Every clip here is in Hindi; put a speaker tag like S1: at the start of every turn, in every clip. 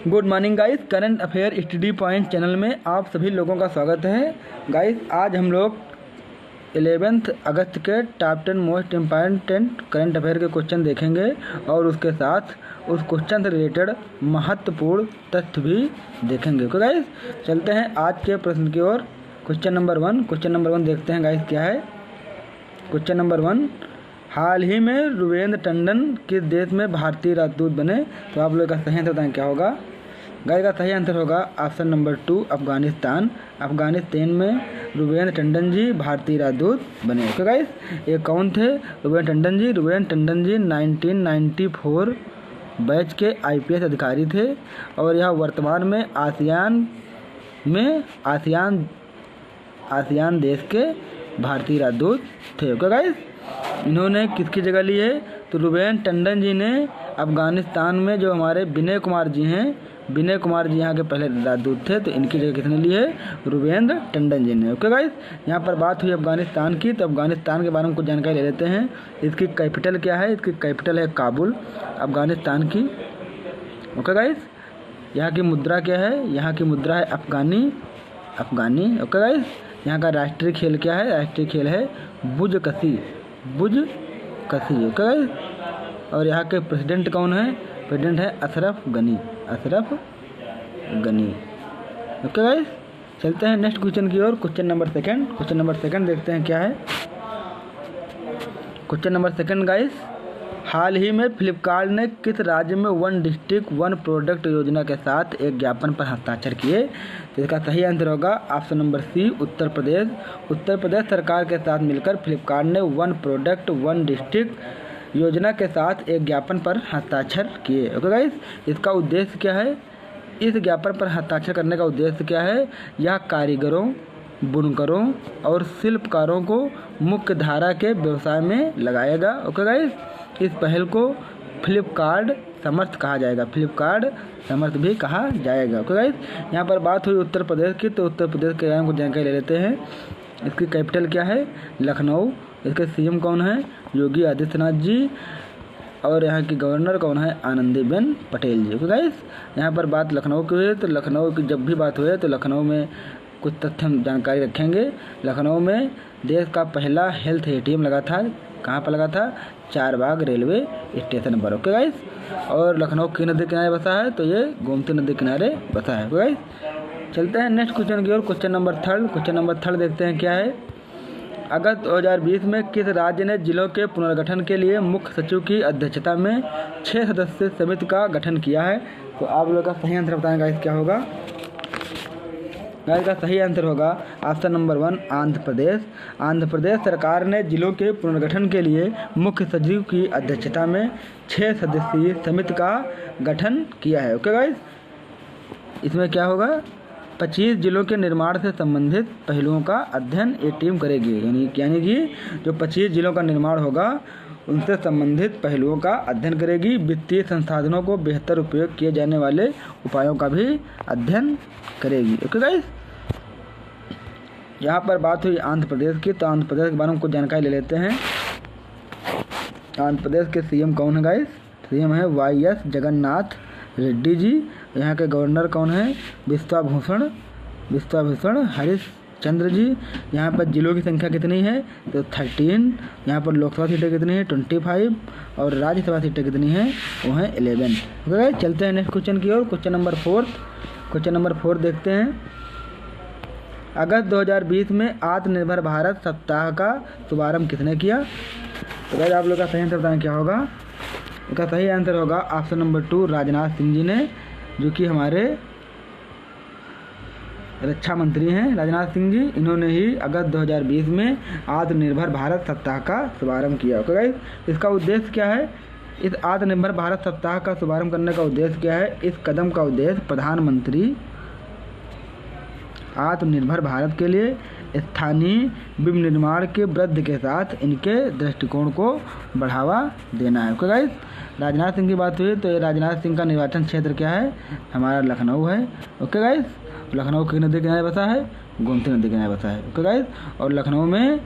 S1: Good morning guys, current affair study point channel में आप सभी लोगों का स्वागत है। गाइस आज हम लोग 11 अगस्त के top 10 most important current affair के क्वेश्चन देखेंगे और उसके साथ उस क्वेश्चन से रिलेटेड महत्वपूर्ण तथ्य भी देखेंगे। ओके गाइस, चलते हैं आज के प्रश्न की ओर। क्वेश्चन नंबर वन देखते हैं गाइस क्या है। क्वेश्चन नंबर 1, हाल ही में रुवेंद्र टंडन किस देश में भारतीय राजदूत बने? तो आप लोग का सही आंसर बताएं क्या होगा। गाइस का सही आंसर होगा ऑप्शन नंबर 2 अफगानिस्तान। अफगानिस्तान में रुवेंद्र टंडन जी भारतीय राजदूत बने। ओके गाइस, ये कौन थे रुवेंद्र टंडन जी? रुवेंद्र टंडन जी 1994 बैच के IPS अधिकारी थे और यह वर्तमान में आसियान देश के भारतीय राजदूत थे। ओके गाइस, इन्होंने किसकी जगह ली है? तो रुवेंद्र टंडन जी ने अफगानिस्तान में जो हमारे विनय कुमार जी हैं, विनय कुमार जी यहाँ के पहले राजदूत थे, तो इनकी जगह किसने ली है? रुवेंद्र टंडन जी ने। ओके गाइस, यहाँ पर बात हुई अफगानिस्तान की, तो अफगानिस्तान के बारे में कुछ जानकारी ले लेते हैं। इसकी कैपिटल क्या है? इसकी कैपिटल है काबुल, अफगानिस्तान की। ओके गाइस, यहाँ की मुद्रा क्या है? यहाँ की मुद्रा है अफगानी। ओके गाइस, यहाँ का राष्ट्रीय खेल क्या है? राष्ट्रीय खेल है बुज कशी। ओके गाइस, और यहाँ के प्रेसिडेंट कौन है? प्रेसिडेंट है अशरफ गनी। ओके गाइस, चलते हैं नेक्स्ट क्वेश्चन की ओर। क्वेश्चन नंबर सेकंड देखते हैं क्या है। क्वेश्चन नंबर सेकंड गाइस, हाल ही में फ्लिपकार्ट ने किस राज्य में 1 डिस्ट्रिक्ट 1 प्रोडक्ट योजना के साथ एक ज्ञापन पर हस्ताक्षर किए? तो इसका सही आंसर होगा option number C Uttar Pradesh. Uttar Pradesh सरकार के साथ मिलकर फ्लिपकार्ट ने 1 प्रोडक्ट 1 डिस्ट्रिक्ट योजना के साथ एक ज्ञापन पर हस्ताक्षर किए। ओके गाइस, इसका उद्देश्य क्या है? इस ज्ञापन पर हस्ताक्षर करने का उद्देश्य क्या है? यह कारीगरों, बुनकरों और शिल्पकारों को मुख्य धारा के व्यवसाय में लगाएगा। ओके गाइस, इस पहल को फ्लिपकार्ट समर्थ कहा जाएगा। फ्लिपकार्ट समर्थ भी कहा जाएगा। ओके गाइस, यहाँ पर बात हुई उत्तर प्रदेश की, तो उत्तर प्रदेश के बारे में कुछ जानकारी ले लेते हैं। इसकी कैपिटल क्या है? लखनऊ। इसके CM कौन है? योगी आदित्यनाथ जी। और यहाँ की गवर्नर कौन है? आनंदीबेन पटेल जी। ओके गाइस, यहाँ पर बात लखनऊ की हुई है, तो लखनऊ की जब भी बात हुई तो लखनऊ में कुछ तथ्य हम जानकारी रखेंगे। लखनऊ में देश का पहला हेल्थ ATM लगा था। कहाँ पर लगा था? चारबाग रेलवे स्टेशन पर। ओके गाइस, और लखनऊ की नदी किनारे बसा है, तो ये गोमती नदी किनारे बसा है। ओके गाइस, चलते हैं नेक्स्ट क्वेश्चन की ओर। क्वेश्चन नंबर थर्ड देखते हैं क्या है। अगस्त 2020 में किस राज्य ने जिलों के पुनर्गठन के लिए मुख्य सचिव की अध्यक्षता में 6 सदस्यीय समिति का गठन किया है? तो आप लोग का सही आंसर बताएं गाइस क्या होगा। गाइस का सही आंसर होगा ऑप्शन नंबर 1 आंध्र प्रदेश। आंध्र प्रदेश सरकार ने जिलों के पुनर्गठन के लिए मुख्य सचिव की अध्यक्षता में 6 सदस्यीय समिति का गठन किया है। ओके गाइस, इसमें क्या होगा? 25 जिलों के निर्माण से संबंधित पहलुओं का अध्ययन ये टीम करेगी। यानी कि जो 25 जिलों का निर्माण होगा उनसे संबंधित पहलुओं का अध्ययन करेगी। वित्तीय संसाधनों को बेहतर उपयोग किए जाने वाले उपायों का भी अध्ययन करेगी। ओके गाइस, यहाँ पर बात हुई आंध्र प्रदेश की, तो आंध्र प्रदेश के बारे में कुछ जानकारी ले लेते हैं। आंध्र प्रदेश के CM कौन है गाइस? CM है YS जगन्नाथ रेड्डी जी। यहाँ के गवर्नर कौन है? विश्वाभूषण हरिश्चंद्र जी। यहाँ पर जिलों की संख्या कितनी है? तो 13। यहाँ पर लोकसभा सीटें कितनी है? 25। और राज्यसभा सीटें कितनी हैं? वो हैं 11। ओके, चलते हैं नेक्स्ट क्वेश्चन की ओर। क्वेश्चन नंबर 4 देखते हैं। अगस्त 2020 में आत्मनिर्भर भारत सप्ताह का शुभारंभ किसने किया? तो गाइस आप लोग का सही आंसर बताएं क्या होगा। इसका सही आंसर होगा ऑप्शन नंबर 2 राजनाथ सिंह जी ने, जो कि हमारे रक्षा मंत्री हैं राजनाथ सिंह जी। इन्होंने ही अगस्त 2020 में आत्मनिर्भर भारत सप्ताह का शुभारंभ किया। ओके गाइस, इसका उद्देश्य क्या है? इस आत्मनिर्भर भारत सप्ताह का शुभारंभ करने का उद्देश्य क्या है? इस कदम का उद्देश्य प्रधानमंत्री आत्मनिर्भर भारत के लिए स्थानीय विनिर्माण के वृद्धि के साथ इनके दृष्टिकोण को बढ़ावा देना है। ओके गाइस, राजनाथ सिंह की बात हुई, तो ये राजनाथ सिंह का निर्वाचन क्षेत्र क्या है? हमारा लखनऊ है। ओके गाइस, लखनऊ की नदी किनारे बसा है? गोमती नदी किनारे बसा है। ओके गाइस, और लखनऊ में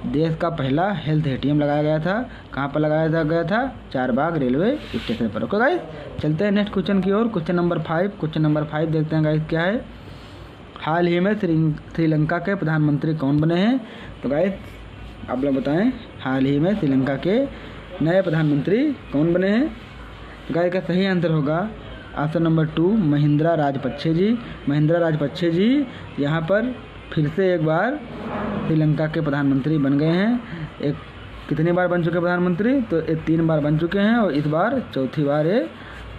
S1: देश का पहला हेल्थ एटीएम लगाया गया था? कहाँ पर लगाया गया था? चारबाग रेलवे स्टेशन पर। ओके गाइस, चलते हैं नेक्स्ट क्वेश्चन की ओर। Question number 5। क्वेश्चन नंबर 5 देखते हैं गाइस क्या है। हाल ही में श्रीलंका के प्रधानमंत्री कौन बने हैं? तो गाइस आप लोग बताएं, हाल ही में श्रीलंका के नए प्रधानमंत्री कौन बने हैं? तो गाइस का सही आंसर होगा ऑप्शन नंबर 2 महिंद्रा राजपक्षे जी। महिंद्रा राजपक्षे जी यहाँ पर फिर से एक बार श्रीलंका के प्रधानमंत्री बन गए हैं। एक कितनी बार बन चुके प्रधानमंत्री? तो ये 3 बार बन चुके हैं और इस बार चौथी बार ये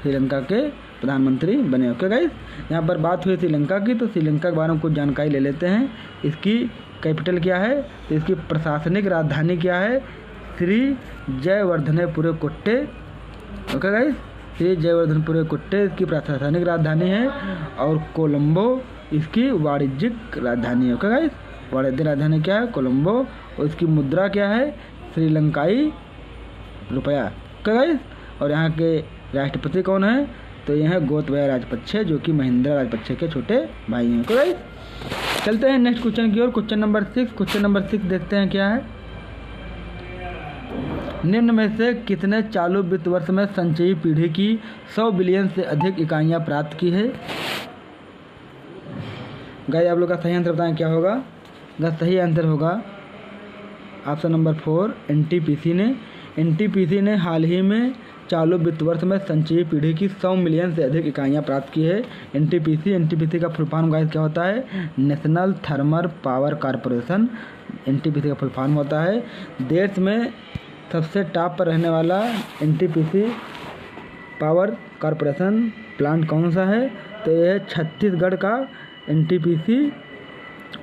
S1: श्रीलंका के प्रधानमंत्री बने। ओके गाइस, यहाँ पर बात हुई श्रीलंका की, तो श्रीलंका के बारे में कुछ जानकारी ले लेते हैं। इसकी कैपिटल क्या है? तो इसकी प्रशासनिक राजधानी क्या है? श्री जयवर्धनेपुरे कुट्टे। ओके गाइस, श्री जयवर्धनेपुरे कुट्टे इसकी प्रशासनिक राजधानी है और कोलंबो इसकी वाणिज्यिक राजधानी है। ओके गाइस, वाणिज्यिक राजधानी क्या है? कोलंबो। और इसकी मुद्रा क्या है? श्रीलंकाई रुपया। ओके गाइस, और यहाँ के राष्ट्रपति कौन है? तो यह है गोतबाया राजपक्षे, जो कि महिंद्रा राजपक्षे के छोटे भाई हैं। ओके गाइस, चलते हैं नेक्स्ट क्वेश्चन की ओर। Question number 6। क्वेश्चन नंबर 6 देखते हैं क्या है। निम्न में से कितने चालू वित्त वर्ष में संचयी पीढ़ी की 100 बिलियन से अधिक इकाइयाँ प्राप्त की है? गाइस आप लोग का सही आंसर बताएं क्या होगा? सही आंसर होगा ऑप्शन नंबर 4 एनटीपीसी ने हाल ही में चालू वित्त वर्ष में संचयी पीढ़ी की 100 मिलियन से अधिक इकाइयाँ प्राप्त की है। एनटीपीसी का फुल फॉर्म गाइस क्या होता है? National thermal power corporation. NTPC का फुल फॉर्म होता है। देश में सबसे टॉप पर रहने वाला एनटीपीसी पावर कॉरपोरेशन प्लांट कौन सा है? तो यह है छत्तीसगढ़ का एनटीपीसी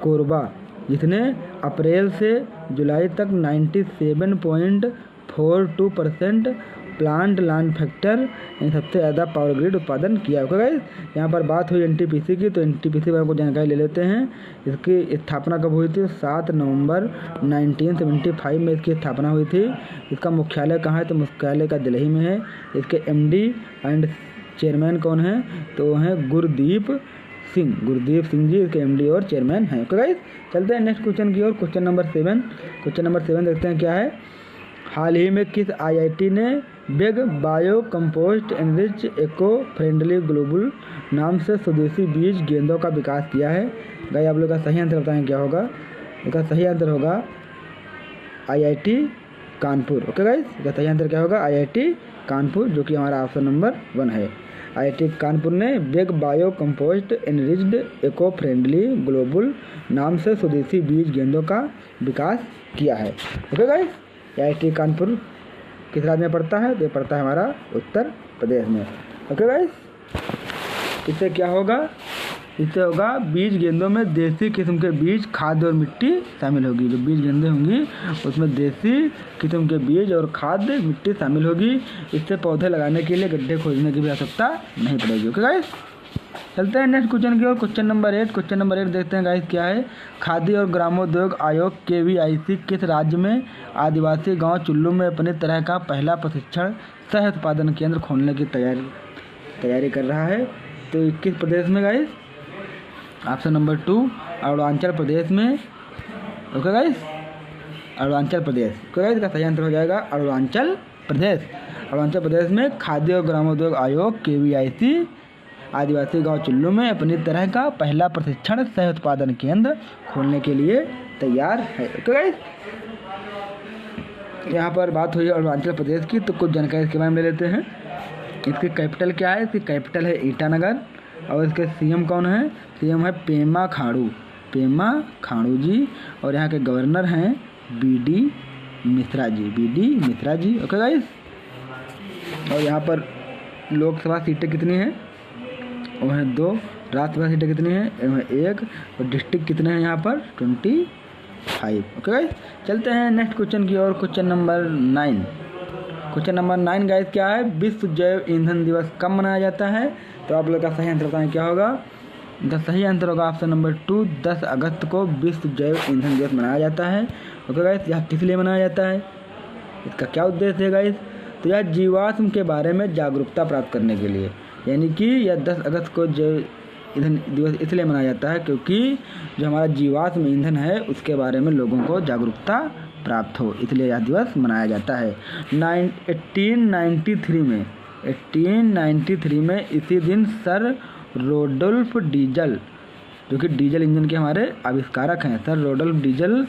S1: कोरबा, जिसने अप्रैल से जुलाई तक 97.42% प्लांट लैंड फैक्टर सबसे ज़्यादा पावर ग्रिड उत्पादन किया। ओके गाइस, यहाँ पर बात हुई एनटीपीसी की, तो एनटीपीसी बारे में जानकारी ले लेते हैं। इसकी स्थापना कब हुई थी? 7 नवंबर 1975 में इसकी स्थापना हुई थी। इसका मुख्यालय कहाँ है? तो मुख्यालय का दिल्ली में है। इसके एमडी एंड चेयरमैन कौन है? तो हैं गुरदीप सिंह जी इसके एमडी और चेयरमैन हैं। ओके गाइस, चलते हैं नेक्स्ट क्वेश्चन की ओर। Question number 7। क्वेश्चन नंबर 7 देखते हैं क्या है। हाल ही में किस आईआईटी ने big bio compost enrich eco friendly global नाम से स्वदेशी बीज गेंदों का विकास किया है? गाइस आप लोग का सही आंसर बताएं क्या होगा? इसका सही आंसर होगा आईआईटी कानपुर। ओके गाइस, इसका सही आंसर क्या होगा? आईआईटी कानपुर, जो कि हमारा ऑप्शन नंबर 1 है। आईआईटी कानपुर ने big bio compost enriched eco friendly global नाम से स्वदेशी बीज गेंदों का विकास किया है। ओके गाइस, आईआईटी कानपुर किस राज्य में पड़ता है? तो ये पड़ता है हमारा उत्तर प्रदेश में। ओके गाइस, इससे क्या होगा? इससे होगा बीज गेंदों में देसी किस्म के बीज, खाद्य और मिट्टी शामिल होगी। जो बीज गेंदें होंगी उसमें देसी किस्म के बीज और खाद्य मिट्टी शामिल होगी। इससे पौधे लगाने के लिए गड्ढे खोदने की भी आवश्यकता नहीं पड़ेगी। ओके गाइस, चलते हैं नेक्स्ट क्वेश्चन की ओर। Question number 8। क्वेश्चन नंबर 8 देखते हैं गाइस क्या है। खाद्य और ग्रामोद्योग आयोग KVIC किस राज्य में आदिवासी गांव चुल्लू में अपनी तरह का पहला प्रशिक्षण सह उत्पादन केंद्र खोलने की तैयारी कर रहा है? तो किस प्रदेश में guys? Option number 2 Arunachal Pradesh में। Okay guys, Arunachal Pradesh. Okay guys, इसका सही आंसर हो जाएगा अरुणाचल प्रदेश। अरुणाचल प्रदेश में खाद्य और ग्रामोद्योग आयोग KVIC आदिवासी गांव चुल्लू में अपनी तरह का पहला प्रशिक्षण सह उत्पादन केंद्र खोलने के लिए तैयार है। ओके गाइस, यहाँ पर बात हुई अरुणाचल प्रदेश की, तो कुछ जानकारी इसके बारे में ले लेते हैं। इसकी कैपिटल क्या है? इसकी कैपिटल है ईटानगर और इसके सीएम कौन है? सीएम है पेमा खांडू जी और यहाँ के गवर्नर हैं BD Mishra ji. Okay guys, और यहाँ पर लोकसभा सीटें कितनी हैं? वो हैं 2। राज्यसभा सीटें कितनी हैं? 1। और डिस्ट्रिक्ट कितने हैं यहाँ पर? 25। ओके गाइस, चलते हैं नेक्स्ट क्वेश्चन की ओर। Question number 9। क्वेश्चन नंबर 9 गाइस क्या है। विश्व जैव ईंधन दिवस कब मनाया जाता है? तो आप लोग का सही आंसर बताएं क्या होगा? सही आंसर होगा ऑप्शन नंबर 2 10 अगस्त को विश्व जैव ईंधन दिवस मनाया जाता है। ओके गाइस, यह किस लिए मनाया जाता है? इसका क्या उद्देश्य है गाइस? तो यह जीवाश्म के बारे में जागरूकता प्राप्त करने के लिए, यानी कि यह 10 अगस्त को जैव ईंधन दिवस इसलिए मनाया जाता है क्योंकि जो हमारा जीवाश्म ईंधन है उसके बारे में लोगों को जागरूकता प्राप्त हो, इसलिए यह दिवस मनाया जाता है। 1893 में इसी दिन सर रोडोल्फ डीजल, जो कि डीजल इंजन के हमारे आविष्कारक हैं, सर रोडोल्फ डीजल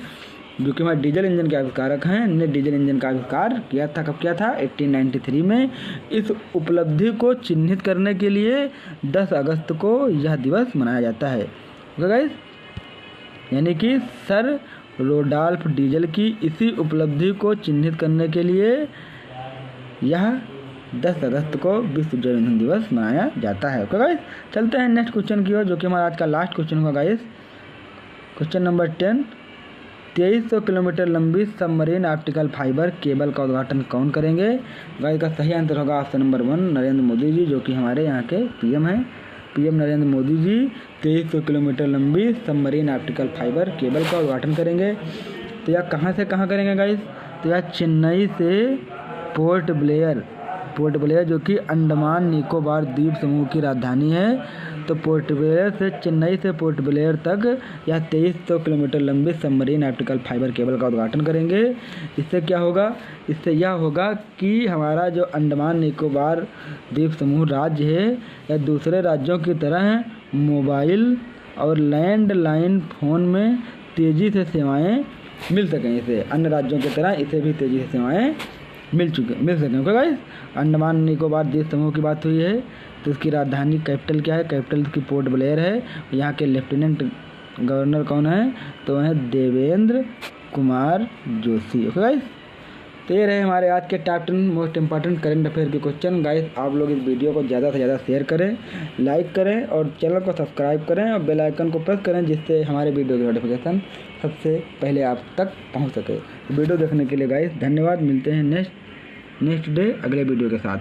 S1: जो कि हमारे डीजल इंजन के आविष्कारक हैं, ने डीजल इंजन का आविष्कार किया था। कब किया था? 1893 में। इस उपलब्धि को चिन्हित करने के लिए 10 अगस्त को यह दिवस मनाया जाता है। ओके गाइस, यानी कि सर रोडोल्फ डीजल की इसी उपलब्धि को चिन्हित करने के लिए यह 10 अगस्त को विश्व जैव ईंधन दिवस मनाया जाता है। ओके गाइस, चलते हैं नेक्स्ट क्वेश्चन की ओर, जो कि हमारा आज का लास्ट क्वेश्चन होगा गाइस। क्वेश्चन नंबर 10, 2300 किलोमीटर लंबी सबमरीन ऑप्टिकल फाइबर केबल का उद्घाटन कौन करेंगे? गाइस का सही आंसर होगा ऑप्शन नंबर 1 नरेंद्र मोदी जी, जो कि हमारे यहाँ के पीएम हैं। पीएम नरेंद्र मोदी जी 2300 किलोमीटर लंबी सबमरीन ऑप्टिकल फाइबर केबल का उद्घाटन करेंगे। तो यह कहाँ से कहाँ करेंगे गाइस? तो यह चेन्नई से पोर्ट ब्लेयर जो कि अंडमान निकोबार द्वीप समूह की राजधानी है, तो पोर्ट ब्लेयर से चेन्नई से पोर्ट ब्लेयर तक यह 2300 किलोमीटर लंबी सबमरीन ऑप्टिकल फाइबर केबल का उद्घाटन करेंगे। इससे क्या होगा? इससे यह होगा कि हमारा जो अंडमान निकोबार द्वीप समूह राज्य है, यह दूसरे राज्यों की तरह मोबाइल और लैंडलाइन फ़ोन में तेज़ी से सेवाएं मिल सकें। इसे अन्य राज्यों की तरह इसे भी तेज़ी से सेवाएं मिल सकें। ओके गाइस, अंडमान निकोबार द्वीप समूह की बात हुई है, तो इसकी राजधानी कैपिटल क्या है? कैपिटल की पोर्ट ब्लेयर है। यहाँ के लेफ्टिनेंट गवर्नर कौन है? तो है देवेंद्र कुमार जोशी। ओके गाइस, तो ये रहे हमारे आज के top 10 most important current affair के क्वेश्चन। गाइस आप लोग इस वीडियो को ज़्यादा से ज़्यादा शेयर करें, लाइक करें और चैनल को सब्सक्राइब करें और बेल आइकन को प्रेस करें, जिससे हमारे वीडियो की नोटिफिकेशन सबसे पहले आप तक पहुंच सके। वीडियो देखने के लिए गाइस धन्यवाद। मिलते हैं नेक्स्ट डे अगले वीडियो के साथ।